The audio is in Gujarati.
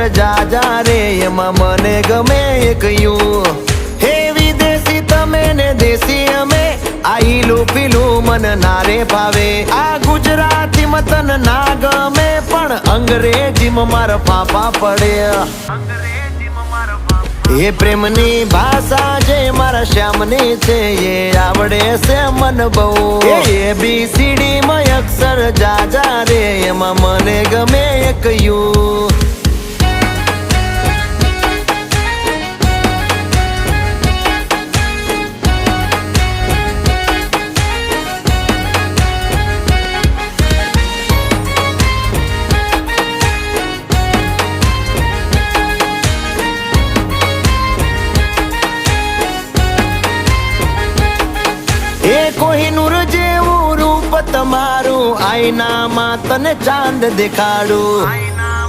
જાજા રે એમાં મને ગમે એક યુ હે વિદેશી તમે ને દેશી અમે આઈલું પીલું મન નારે ભાવે આ ગુજરાતી મતન ના ગમે પણ અંગ્રેજીમાં મારા પાપા પડે એ પ્રેમની ભાષા જે મારા શ્યામની છે એ આવડે છે મન બહુ ABCD માં અક્ષર જાજા રે એમાં મને ગમે એક યુ કોહિનૂર જેવું રૂપ તમારું આઈનામાં તને ચાંદ દેખાડું